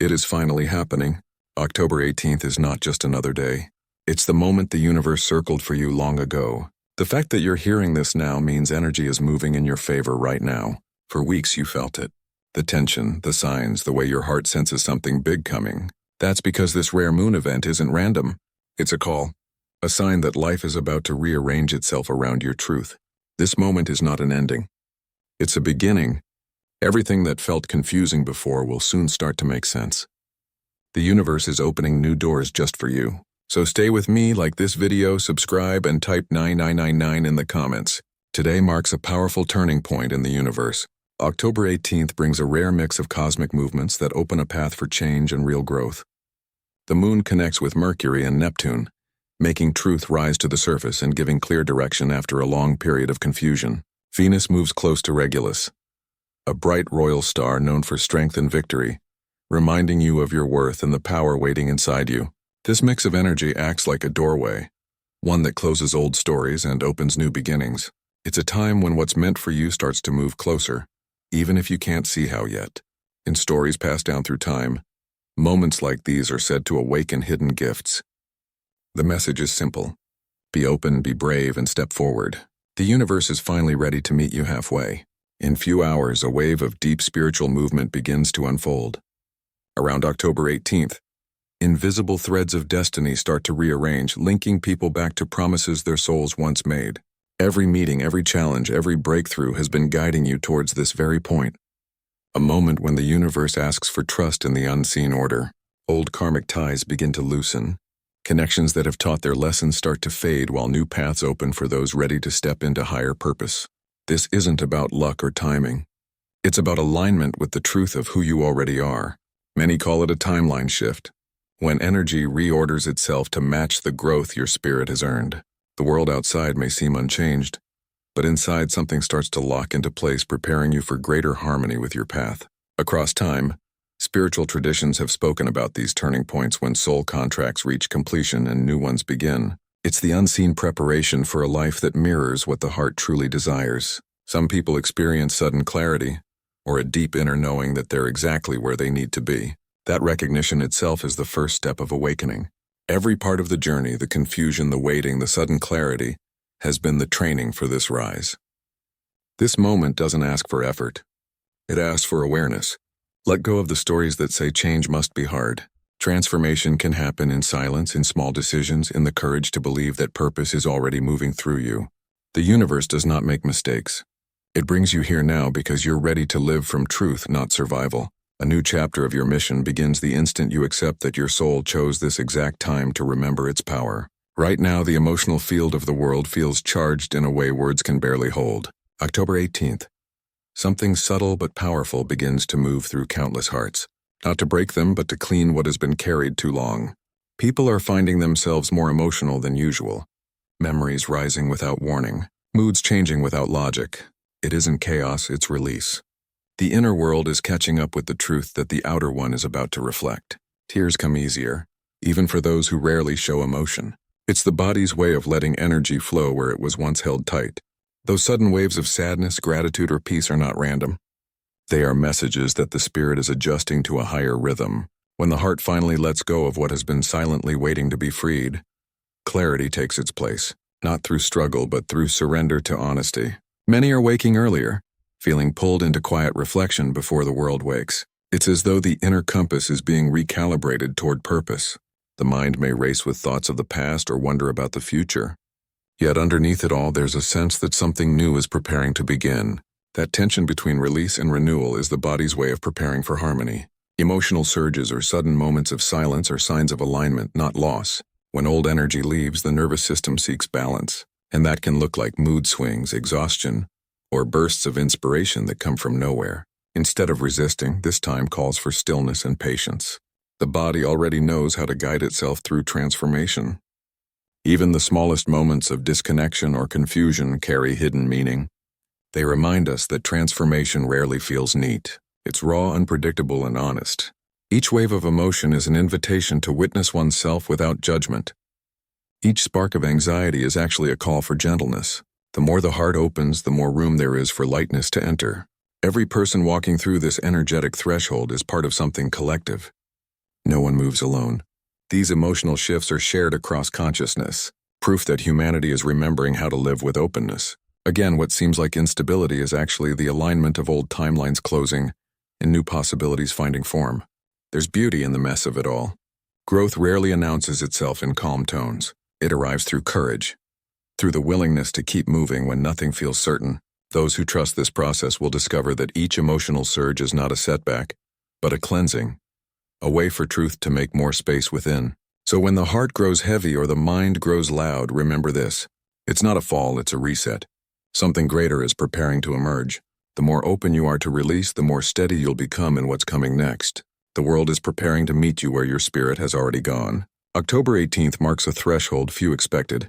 It is finally happening. October 18th is not just another day. It's the moment the universe circled for you long ago. The fact that you're hearing this now means energy is moving in your favor right now. For weeks you felt it. The tension, the signs, the way your heart senses something big coming. That's because this rare moon event isn't random. It's a call. A sign that life is about to rearrange itself around your truth. This moment is not an ending. It's a beginning. Everything that felt confusing before will soon start to make sense. The universe is opening new doors just for you. So stay with me, like this video, subscribe, and type 9999 in the comments. Today marks a powerful turning point in the universe. October 18th brings a rare mix of cosmic movements that open a path for change and real growth. The moon connects with Mercury and Neptune, making truth rise to the surface and giving clear direction after a long period of confusion. Venus moves close to Regulus, a bright royal star known for strength and victory, reminding you of your worth and the power waiting inside you. This mix of energy acts like a doorway, one that closes old stories and opens new beginnings. It's a time when what's meant for you starts to move closer, even if you can't see how yet. In stories passed down through time, moments like these are said to awaken hidden gifts. The message is simple. Be open, be brave, and step forward. The universe is finally ready to meet you halfway. In few hours, a wave of deep spiritual movement begins to unfold. Around October 18th, invisible threads of destiny start to rearrange, linking people back to promises their souls once made. Every meeting, every challenge, every breakthrough has been guiding you towards this very point. A moment when the universe asks for trust in the unseen order. Old karmic ties begin to loosen. Connections that have taught their lessons start to fade while new paths open for those ready to step into higher purpose. This isn't about luck or timing. It's about alignment with the truth of who you already are. Many call it a timeline shift, when energy reorders itself to match the growth your spirit has earned. The world outside may seem unchanged, but inside something starts to lock into place, preparing you for greater harmony with your path. Across time, spiritual traditions have spoken about these turning points when soul contracts reach completion and new ones begin. It's the unseen preparation for a life that mirrors what the heart truly desires. Some people experience sudden clarity, or a deep inner knowing that they're exactly where they need to be. That recognition itself is the first step of awakening. Every part of the journey, the confusion, the waiting, the sudden clarity, has been the training for this rise. This moment doesn't ask for effort. It asks for awareness. Let go of the stories that say change must be hard. Transformation can happen in silence, in small decisions, in the courage to believe that purpose is already moving through you. The universe does not make mistakes. It brings you here now because you're ready to live from truth, not survival. A new chapter of your mission begins the instant you accept that your soul chose this exact time to remember its power. Right now, the emotional field of the world feels charged in a way words can barely hold. October 18th. Something subtle but powerful begins to move through countless hearts. Not to break them, but to clean what has been carried too long. People are finding themselves more emotional than usual. Memories rising without warning. Moods changing without logic. It isn't chaos, it's release. The inner world is catching up with the truth that the outer one is about to reflect. Tears come easier, even for those who rarely show emotion. It's the body's way of letting energy flow where it was once held tight. Those sudden waves of sadness, gratitude, or peace are not random. They are messages that the spirit is adjusting to a higher rhythm. When the heart finally lets go of what has been silently waiting to be freed, clarity takes its place, not through struggle but through surrender to honesty. Many are waking earlier, feeling pulled into quiet reflection before the world wakes. It's as though the inner compass is being recalibrated toward purpose. The mind may race with thoughts of the past or wonder about the future. Yet underneath it all, there's a sense that something new is preparing to begin. That tension between release and renewal is the body's way of preparing for harmony. Emotional surges or sudden moments of silence are signs of alignment, not loss. When old energy leaves, the nervous system seeks balance, and that can look like mood swings, exhaustion, or bursts of inspiration that come from nowhere. Instead of resisting, this time calls for stillness and patience. The body already knows how to guide itself through transformation. Even the smallest moments of disconnection or confusion carry hidden meaning. They remind us that transformation rarely feels neat. It's raw, unpredictable, and honest. Each wave of emotion is an invitation to witness oneself without judgment. Each spark of anxiety is actually a call for gentleness. The more the heart opens, the more room there is for lightness to enter. Every person walking through this energetic threshold is part of something collective. No one moves alone. These emotional shifts are shared across consciousness, proof that humanity is remembering how to live with openness. Again, what seems like instability is actually the alignment of old timelines closing and new possibilities finding form. There's beauty in the mess of it all. Growth rarely announces itself in calm tones. It arrives through courage, through the willingness to keep moving when nothing feels certain. Those who trust this process will discover that each emotional surge is not a setback, but a cleansing, a way for truth to make more space within. So when the heart grows heavy or the mind grows loud, remember this. It's not a fall, it's a reset. Something greater is preparing to emerge. The more open you are to release, the more steady you'll become in what's coming next. The world is preparing to meet you where your spirit has already gone. October 18th marks a threshold few expected,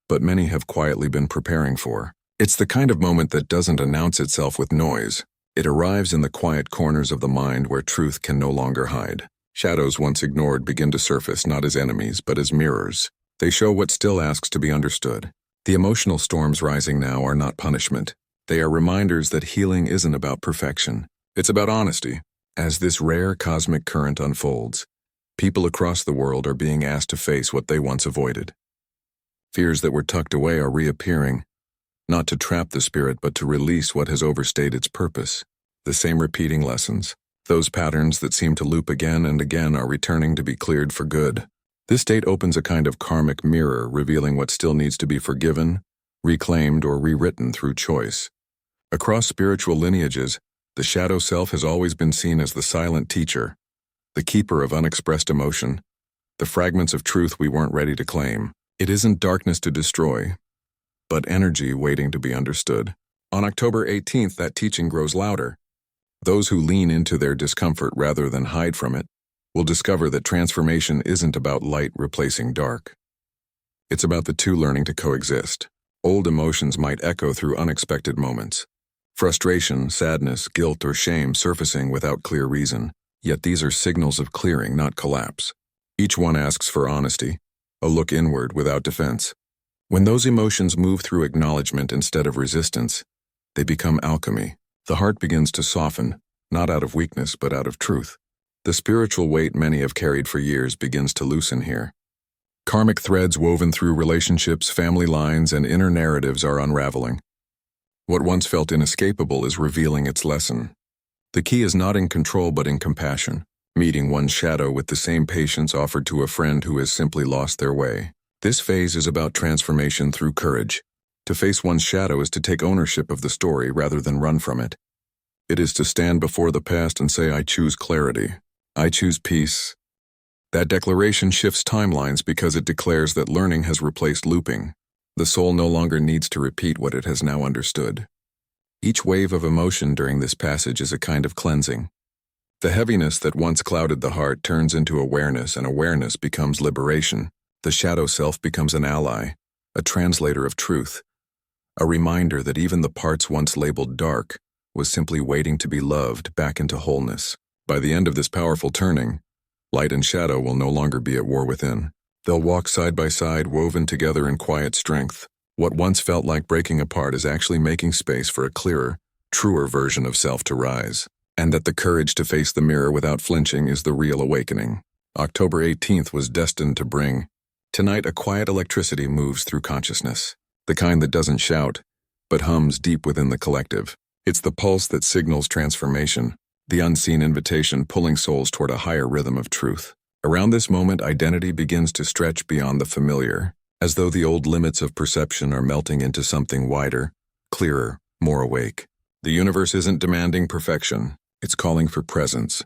but many have quietly been preparing for. It's the kind of moment that doesn't announce itself with noise. It arrives in the quiet corners of the mind where truth can no longer hide. Shadows once ignored begin to surface not as enemies, but as mirrors. They show what still asks to be understood. The emotional storms rising now are not punishment. They are reminders that healing isn't about perfection. It's about honesty. As this rare cosmic current unfolds, people across the world are being asked to face what they once avoided. Fears that were tucked away are reappearing, not to trap the spirit but to release what has overstayed its purpose. The same repeating lessons, those patterns that seem to loop again and again, are returning to be cleared for good. This state opens a kind of karmic mirror, revealing what still needs to be forgiven, reclaimed, or rewritten through choice. Across spiritual lineages, the shadow self has always been seen as the silent teacher, the keeper of unexpressed emotion, the fragments of truth we weren't ready to claim. It isn't darkness to destroy, but energy waiting to be understood. On October 18th, that teaching grows louder. Those who lean into their discomfort rather than hide from it will discover that transformation isn't about light replacing dark. It's about the two learning to coexist. Old emotions might echo through unexpected moments. Frustration, sadness, guilt, or shame surfacing without clear reason. Yet these are signals of clearing, not collapse. Each one asks for honesty, a look inward without defense. When those emotions move through acknowledgement instead of resistance, they become alchemy. The heart begins to soften, not out of weakness but out of truth. The spiritual weight many have carried for years begins to loosen here. Karmic threads woven through relationships, family lines, and inner narratives are unraveling. What once felt inescapable is revealing its lesson. The key is not in control but in compassion, meeting one's shadow with the same patience offered to a friend who has simply lost their way. This phase is about transformation through courage. To face one's shadow is to take ownership of the story rather than run from it. It is to stand before the past and say, I choose clarity. I choose peace. That declaration shifts timelines because it declares that learning has replaced looping. The soul no longer needs to repeat what it has now understood. Each wave of emotion during this passage is a kind of cleansing. The heaviness that once clouded the heart turns into awareness, and awareness becomes liberation. The shadow self becomes an ally, a translator of truth, a reminder that even the parts once labeled dark was simply waiting to be loved back into wholeness. By the end of this powerful turning, light and shadow will no longer be at war within. They'll walk side by side, woven together in quiet strength. What once felt like breaking apart is actually making space for a clearer, truer version of self to rise. And that the courage to face the mirror without flinching is the real awakening. October 18th was destined to bring. Tonight, a quiet electricity moves through consciousness. The kind that doesn't shout, but hums deep within the collective. It's the pulse that signals transformation, the unseen invitation pulling souls toward a higher rhythm of truth. Around this moment, identity begins to stretch beyond the familiar, as though the old limits of perception are melting into something wider, clearer, more awake. The universe isn't demanding perfection, it's calling for presence,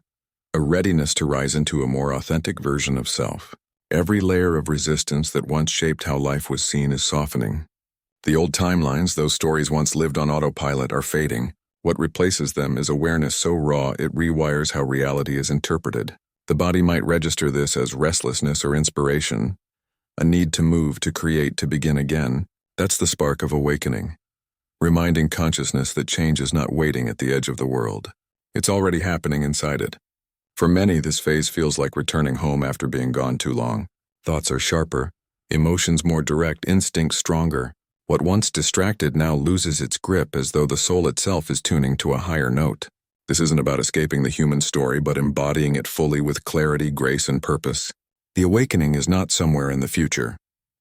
a readiness to rise into a more authentic version of self. Every layer of resistance that once shaped how life was seen is softening. The old timelines, those stories once lived on autopilot, are fading. What replaces them is awareness so raw it rewires how reality is interpreted. The body might register this as restlessness or inspiration, a need to move, to create, to begin again. That's the spark of awakening, reminding consciousness that change is not waiting at the edge of the world. It's already happening inside it. For many, this phase feels like returning home after being gone too long. Thoughts are sharper, emotions more direct, instincts stronger. What once distracted now loses its grip, as though the soul itself is tuning to a higher note. This isn't about escaping the human story, but embodying it fully with clarity, grace, and purpose. The awakening is not somewhere in the future.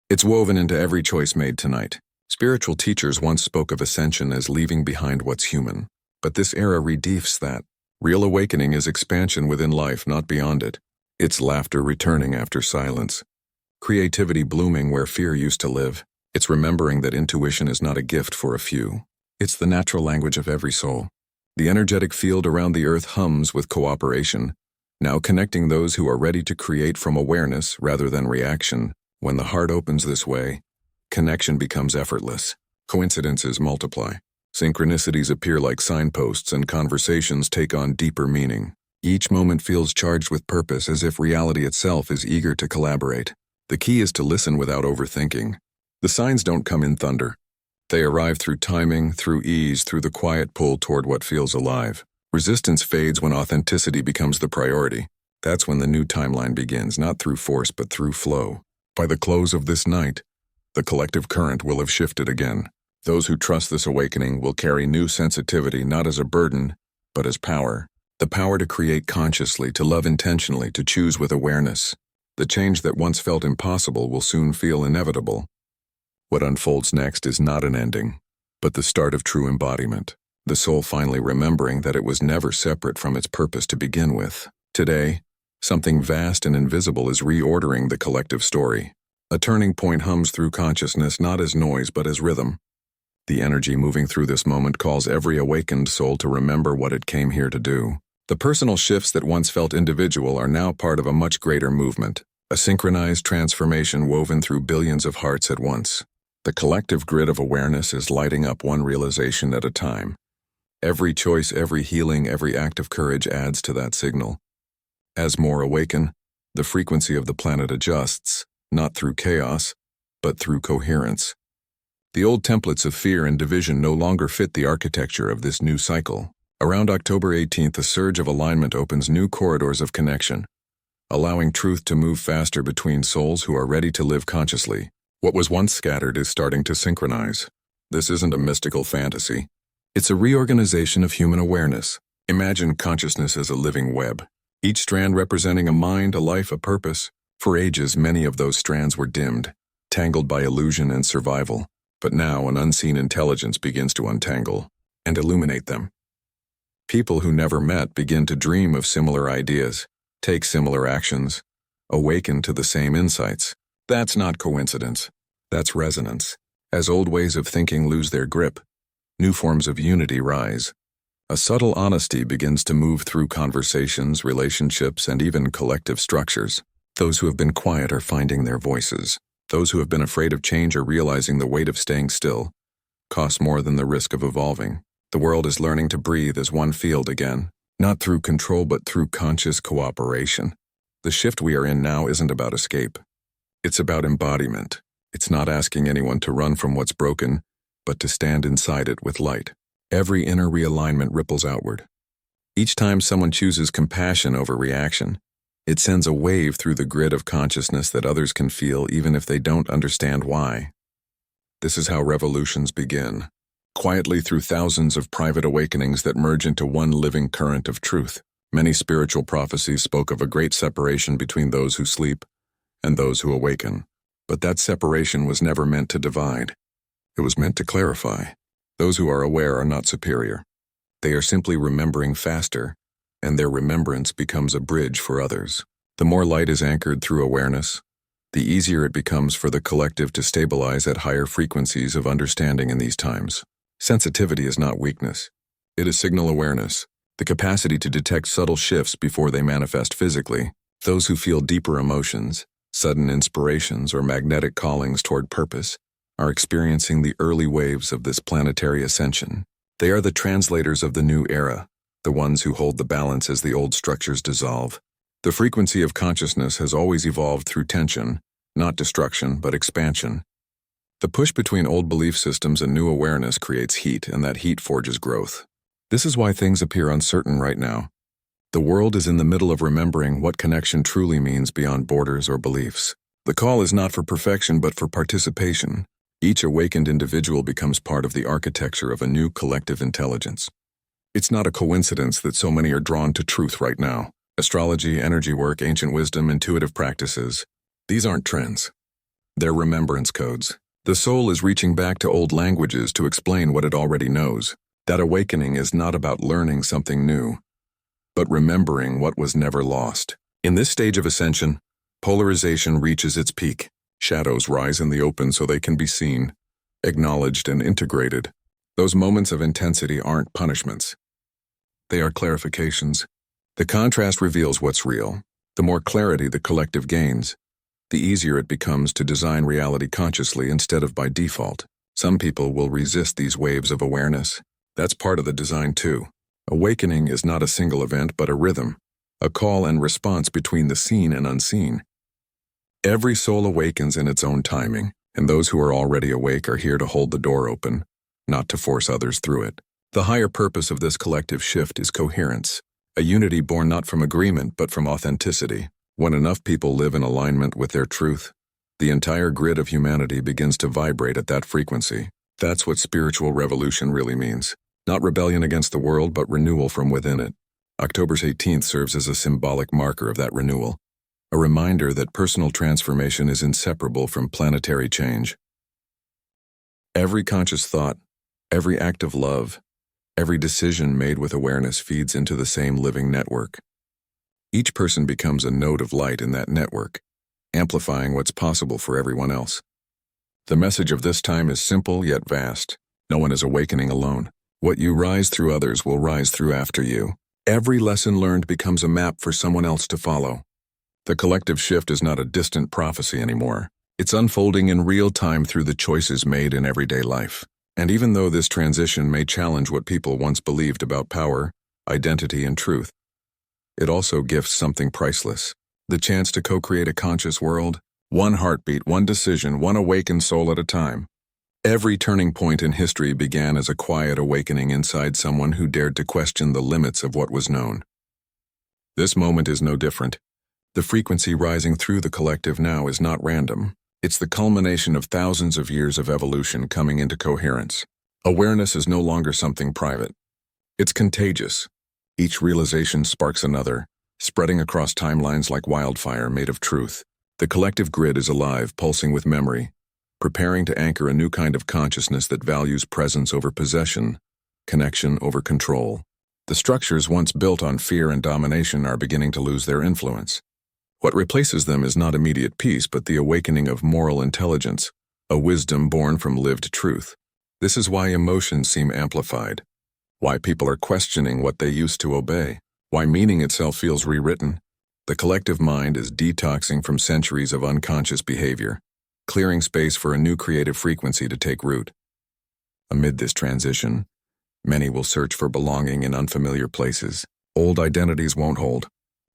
It's woven into every choice made tonight. Spiritual teachers once spoke of ascension as leaving behind what's human, but this era redefines that. Real awakening is expansion within life, not beyond it. It's laughter returning after silence. Creativity blooming where fear used to live. It's remembering that intuition is not a gift for a few. It's the natural language of every soul. The energetic field around the earth hums with cooperation, now connecting those who are ready to create from awareness rather than reaction. When the heart opens this way, connection becomes effortless. Coincidences multiply. Synchronicities appear like signposts, and conversations take on deeper meaning. Each moment feels charged with purpose, as if reality itself is eager to collaborate. The key is to listen without overthinking. The signs don't come in thunder. They arrive through timing, through ease, through the quiet pull toward what feels alive. Resistance fades when authenticity becomes the priority. That's when the new timeline begins, not through force but through flow. By the close of this night, the collective current will have shifted again. Those who trust this awakening will carry new sensitivity, not as a burden, but as power. The power to create consciously, to love intentionally, to choose with awareness. The change that once felt impossible will soon feel inevitable. What unfolds next is not an ending, but the start of true embodiment. The soul finally remembering that it was never separate from its purpose to begin with. Today, something vast and invisible is reordering the collective story. A turning point hums through consciousness, not as noise but as rhythm. The energy moving through this moment calls every awakened soul to remember what it came here to do. The personal shifts that once felt individual are now part of a much greater movement, a synchronized transformation woven through billions of hearts at once. The collective grid of awareness is lighting up one realization at a time. Every choice, every healing, every act of courage adds to that signal. As more awaken, the frequency of the planet adjusts, not through chaos, but through coherence. The old templates of fear and division no longer fit the architecture of this new cycle. Around October 18th, a surge of alignment opens new corridors of connection, allowing truth to move faster between souls who are ready to live consciously. What was once scattered is starting to synchronize. This isn't a mystical fantasy. It's a reorganization of human awareness. Imagine consciousness as a living web, each strand representing a mind, a life, a purpose. For ages, many of those strands were dimmed, tangled by illusion and survival. But now an unseen intelligence begins to untangle and illuminate them. People who never met begin to dream of similar ideas, take similar actions, awaken to the same insights. That's not coincidence. That's resonance. As old ways of thinking lose their grip, new forms of unity rise. A subtle honesty begins to move through conversations, relationships, and even collective structures. Those who have been quiet are finding their voices. Those who have been afraid of change are realizing the weight of staying still costs more than the risk of evolving. The world is learning to breathe as one field again, not through control but through conscious cooperation. The shift we are in now isn't about escape. It's about embodiment. It's not asking anyone to run from what's broken, but to stand inside it with light. Every inner realignment ripples outward. Each time someone chooses compassion over reaction, it sends a wave through the grid of consciousness that others can feel even if they don't understand why. This is how revolutions begin, quietly through thousands of private awakenings that merge into one living current of truth. Many spiritual prophecies spoke of a great separation between those who sleep and those who awaken. But that separation was never meant to divide. It was meant to clarify. Those who are aware are not superior. They are simply remembering faster, and their remembrance becomes a bridge for others. The more light is anchored through awareness, the easier it becomes for the collective to stabilize at higher frequencies of understanding in these times. Sensitivity is not weakness. It is signal awareness, the capacity to detect subtle shifts before they manifest physically. Those who feel deeper emotions, sudden inspirations, or magnetic callings toward purpose are experiencing the early waves of this planetary ascension. They are the translators of the new era, the ones who hold the balance as the old structures dissolve. The frequency of consciousness has always evolved through tension, not destruction, but expansion. The push between old belief systems and new awareness creates heat, and that heat forges growth. This is why things appear uncertain right now. The world is in the middle of remembering what connection truly means beyond borders or beliefs. The call is not for perfection, but for participation. Each awakened individual becomes part of the architecture of a new collective intelligence. It's not a coincidence that so many are drawn to truth right now. Astrology, energy work, ancient wisdom, intuitive practices. These aren't trends. They're remembrance codes. The soul is reaching back to old languages to explain what it already knows. That awakening is not about learning something new, but remembering what was never lost. In this stage of ascension, polarization reaches its peak. Shadows rise in the open so they can be seen, acknowledged, and integrated. Those moments of intensity aren't punishments. They are clarifications. The contrast reveals what's real. The more clarity the collective gains, the easier it becomes to design reality consciously instead of by default. Some people will resist these waves of awareness. That's part of the design too. Awakening is not a single event but a rhythm, a call and response between the seen and unseen. Every soul awakens in its own timing, and those who are already awake are here to hold the door open, not to force others through it. The higher purpose of this collective shift is coherence, a unity born not from agreement but from authenticity. When enough people live in alignment with their truth, the entire grid of humanity begins to vibrate at that frequency. That's what spiritual revolution really means. Not rebellion against the world, but renewal from within it. October 18th serves as a symbolic marker of that renewal, a reminder that personal transformation is inseparable from planetary change. Every conscious thought, every act of love, every decision made with awareness feeds into the same living network. Each person becomes a node of light in that network, amplifying what's possible for everyone else. The message of this time is simple yet vast. No one is awakening alone. What you rise through, others will rise through after you. Every lesson learned becomes a map for someone else to follow. The collective shift is not a distant prophecy anymore. It's unfolding in real time through the choices made in everyday life. And even though this transition may challenge what people once believed about power, identity, and truth, it also gifts something priceless. The chance to co-create a conscious world, one heartbeat, one decision, one awakened soul at a time. Every turning point in history began as a quiet awakening inside someone who dared to question the limits of what was known. This moment is no different. The frequency rising through the collective now is not random. It's the culmination of thousands of years of evolution coming into coherence. Awareness is no longer something private. It's contagious. Each realization sparks another, spreading across timelines like wildfire made of truth. The collective grid is alive, pulsing with memory, preparing to anchor a new kind of consciousness that values presence over possession, connection over control. The structures once built on fear and domination are beginning to lose their influence. What replaces them is not immediate peace, but the awakening of moral intelligence, a wisdom born from lived truth. This is why emotions seem amplified, why people are questioning what they used to obey, why meaning itself feels rewritten. The collective mind is detoxing from centuries of unconscious behavior, clearing space for a new creative frequency to take root. Amid this transition, many will search for belonging in unfamiliar places. Old identities won't hold.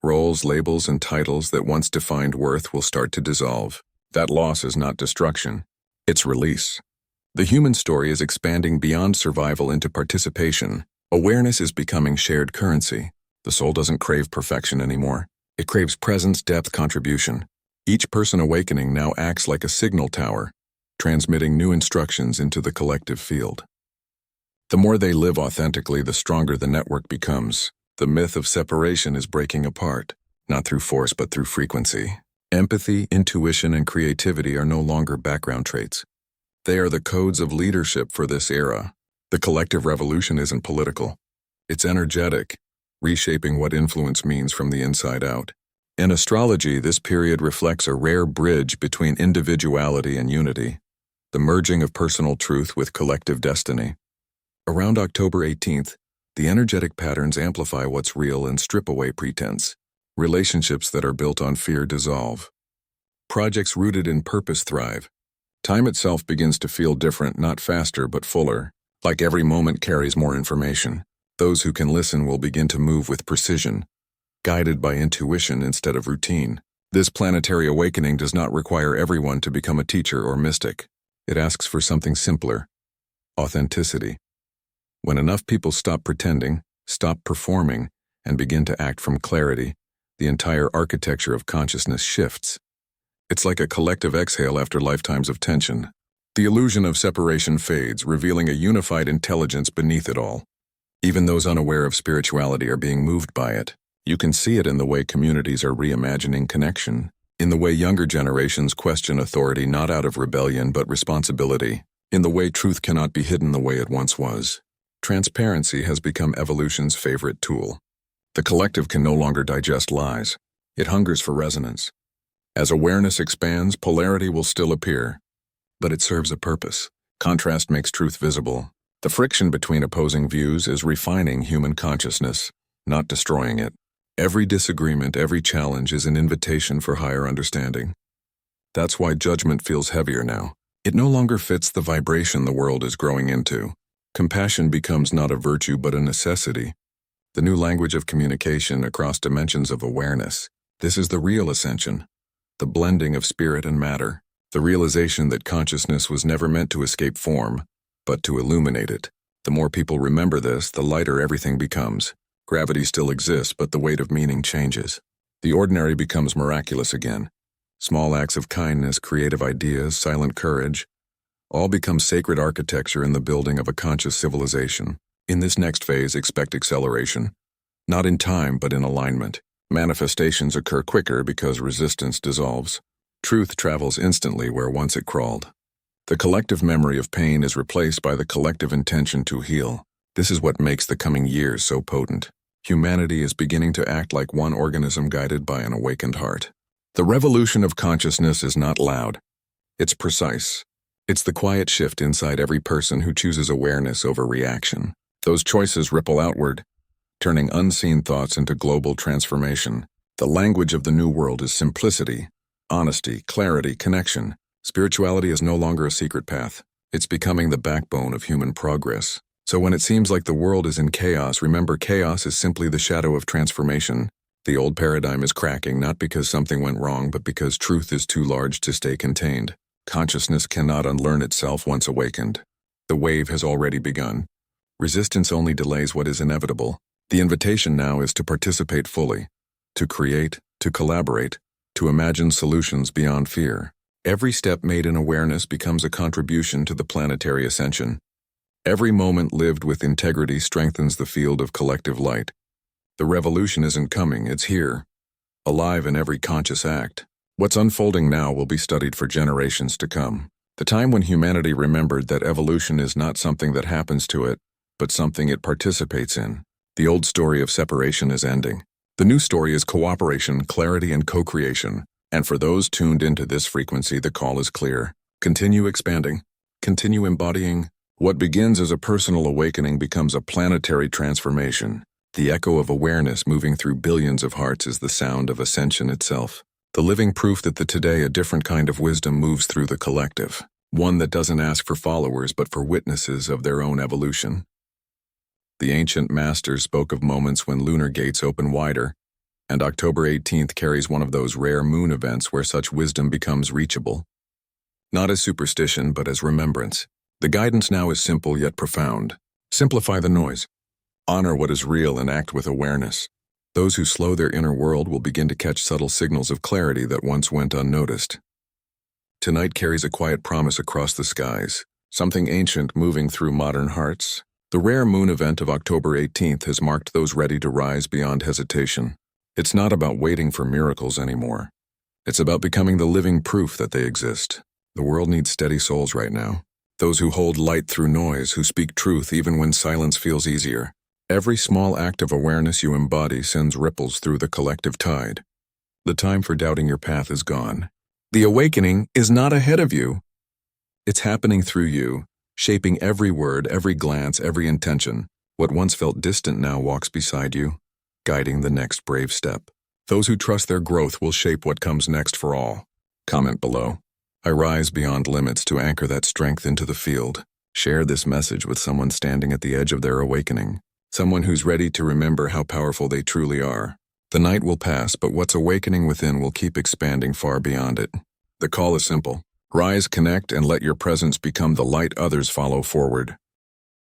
Roles, labels, and titles that once defined worth will start to dissolve. That loss is not destruction, it's release. The human story is expanding beyond survival into participation. Awareness is becoming shared currency. The soul doesn't crave perfection anymore. It craves presence, depth, contribution. Each person awakening now acts like a signal tower, transmitting new instructions into the collective field. The more they live authentically, the stronger the network becomes. The myth of separation is breaking apart, not through force but through frequency. Empathy, intuition, and creativity are no longer background traits. They are the codes of leadership for this era. The collective revolution isn't political. It's energetic, reshaping what influence means from the inside out. In astrology, this period reflects a rare bridge between individuality and unity, the merging of personal truth with collective destiny. Around October 18th, the energetic patterns amplify what's real and strip away pretense. Relationships that are built on fear dissolve. Projects rooted in purpose thrive. Time itself begins to feel different, not faster but fuller. Like every moment carries more information. Those who can listen will begin to move with precision, guided by intuition instead of routine. This planetary awakening does not require everyone to become a teacher or mystic. It asks for something simpler: authenticity. When enough people stop pretending, stop performing, and begin to act from clarity, the entire architecture of consciousness shifts. It's like a collective exhale after lifetimes of tension. The illusion of separation fades, revealing a unified intelligence beneath it all. Even those unaware of spirituality are being moved by it. You can see it in the way communities are reimagining connection, in the way younger generations question authority not out of rebellion but responsibility, in the way truth cannot be hidden the way it once was. Transparency has become evolution's favorite tool. The collective can no longer digest lies. It hungers for resonance. As awareness expands, polarity will still appear, but it serves a purpose. Contrast makes truth visible. The friction between opposing views is refining human consciousness, not destroying it. Every disagreement, every challenge is an invitation for higher understanding. That's why judgment feels heavier now. It no longer fits the vibration the world is growing into. Compassion becomes not a virtue but a necessity. The new language of communication across dimensions of awareness. This is the real ascension. The blending of spirit and matter. The realization that consciousness was never meant to escape form, but to illuminate it. The more people remember this, the lighter everything becomes. Gravity still exists, but the weight of meaning changes. The ordinary becomes miraculous again. Small acts of kindness, creative ideas, silent courage, all become sacred architecture in the building of a conscious civilization. In this next phase, expect acceleration. Not in time, but in alignment. Manifestations occur quicker because resistance dissolves. Truth travels instantly where once it crawled. The collective memory of pain is replaced by the collective intention to heal. This is what makes the coming years so potent. Humanity is beginning to act like one organism guided by an awakened heart. The revolution of consciousness is not loud. It's precise. It's the quiet shift inside every person who chooses awareness over reaction. Those choices ripple outward, turning unseen thoughts into global transformation. The language of the new world is simplicity, honesty, clarity, connection. Spirituality is no longer a secret path. It's becoming the backbone of human progress. So when it seems like the world is in chaos, remember chaos is simply the shadow of transformation. The old paradigm is cracking, not because something went wrong, but because truth is too large to stay contained. Consciousness cannot unlearn itself once awakened. The wave has already begun. Resistance only delays what is inevitable. The invitation now is to participate fully, to create, to collaborate, to imagine solutions beyond fear. Every step made in awareness becomes a contribution to the planetary ascension. Every moment lived with integrity strengthens the field of collective light. The revolution isn't coming, it's here, alive in every conscious act. What's unfolding now will be studied for generations to come. The time when humanity remembered that evolution is not something that happens to it, but something it participates in. The old story of separation is ending. The new story is cooperation, clarity, and co-creation. And for those tuned into this frequency, the call is clear. Continue expanding. Continue embodying. What begins as a personal awakening becomes a planetary transformation. The echo of awareness moving through billions of hearts is the sound of ascension itself. The living proof that today a different kind of wisdom moves through the collective. One that doesn't ask for followers but for witnesses of their own evolution. The ancient masters spoke of moments when lunar gates open wider, and October 18th carries one of those rare moon events where such wisdom becomes reachable. Not as superstition, but as remembrance. The guidance now is simple yet profound. Simplify the noise. Honor what is real and act with awareness. Those who slow their inner world will begin to catch subtle signals of clarity that once went unnoticed. Tonight carries a quiet promise across the skies, something ancient moving through modern hearts. The rare moon event of October 18th has marked those ready to rise beyond hesitation. It's not about waiting for miracles anymore. It's about becoming the living proof that they exist. The world needs steady souls right now. Those who hold light through noise, who speak truth even when silence feels easier. Every small act of awareness you embody sends ripples through the collective tide. The time for doubting your path is gone. The awakening is not ahead of you. It's happening through you, shaping every word, every glance, every intention. What once felt distant now walks beside you, guiding the next brave step. Those who trust their growth will shape what comes next for all. Comment below. I rise beyond limits to anchor that strength into the field. Share this message with someone standing at the edge of their awakening. Someone who's ready to remember how powerful they truly are. The night will pass, but what's awakening within will keep expanding far beyond it. The call is simple. Rise, connect, and let your presence become the light others follow forward.